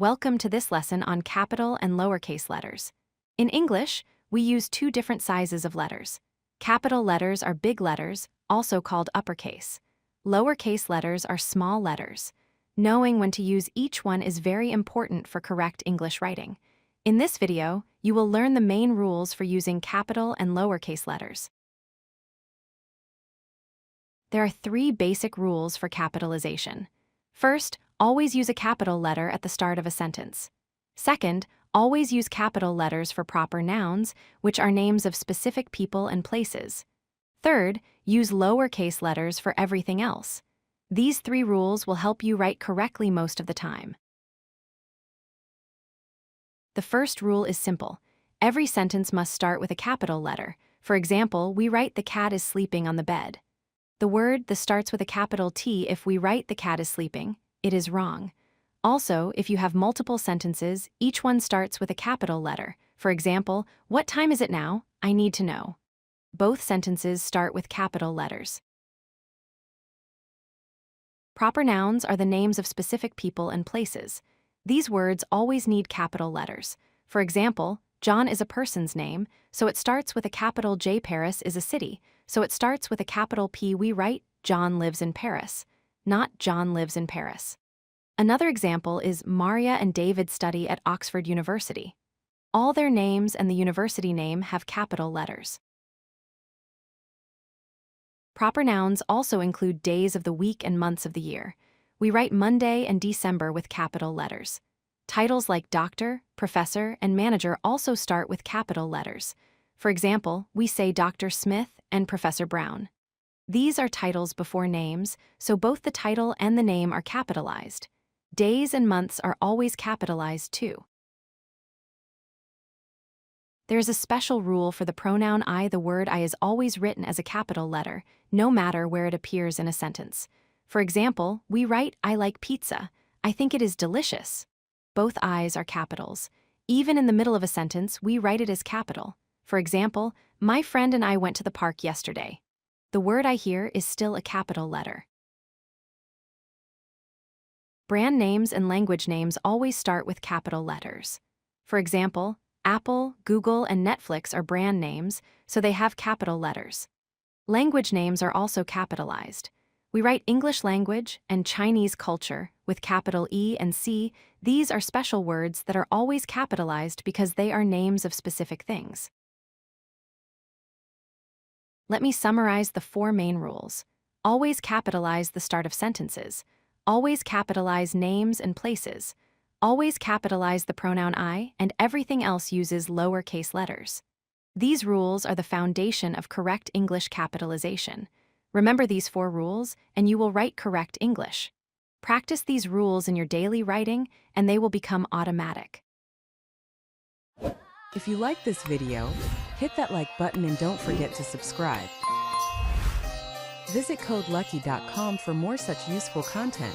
Welcome to this lesson on capital and lowercase letters. In English, we use two different sizes of letters. Capital letters are big letters, also called uppercase. Lowercase letters are small letters. Knowing when to use each one is very important for correct English writing. In this video, you will learn the main rules for using capital and lowercase letters. There are three basic rules for capitalization. First, always use a capital letter at the start of a sentence. Second, always use capital letters for proper nouns, which are names of specific people and places. Third, use lowercase letters for everything else. These three rules will help you write correctly most of the time. The first rule is simple. Every sentence must start with a capital letter. For example, we write "the cat is sleeping on the bed." The word "the" starts with a capital T. If we write "the cat is sleeping," it is wrong. Also, if you have multiple sentences, each one starts with a capital letter. For example, "What time is it now? I need to know." Both sentences start with capital letters. Proper nouns are the names of specific people and places. These words always need capital letters. For example, John is a person's name, so it starts with a capital J. Paris is a city, so it starts with a capital P. We write "John lives in Paris," not "John lives in Paris." Another example is Maria and David study at Oxford University. All their names and the university name have capital letters. Proper nouns also include days of the week and months of the year. We write Monday and December with capital letters. Titles like doctor, professor, and manager also start with capital letters. For example, we say Dr. Smith and Professor Brown. These are titles before names, so both the title and the name are capitalized. Days and months are always capitalized too. There is a special rule for the pronoun I. The word I is always written as a capital letter, no matter where it appears in a sentence. For example, we write "I like pizza. I think it is delicious." Both I's are capitals. Even in the middle of a sentence, we write it as capital. For example, "My friend and I went to the park yesterday." The word I here is still a capital letter. Brand names and language names always start with capital letters. For example, Apple, Google, and Netflix are brand names, so they have capital letters. Language names are also capitalized. We write English language and Chinese culture with capital E and C. These are special words that are always capitalized because they are names of specific things. Let me summarize the four main rules. Always capitalize the start of sentences. Always capitalize names and places. Always capitalize the pronoun I, and everything else uses lowercase letters. These rules are the foundation of correct English capitalization. Remember these four rules, and you will write correct English. Practice these rules in your daily writing, and they will become automatic. If you like this video, hit that like button and don't forget to subscribe. Visit codelucky.com for more such useful content.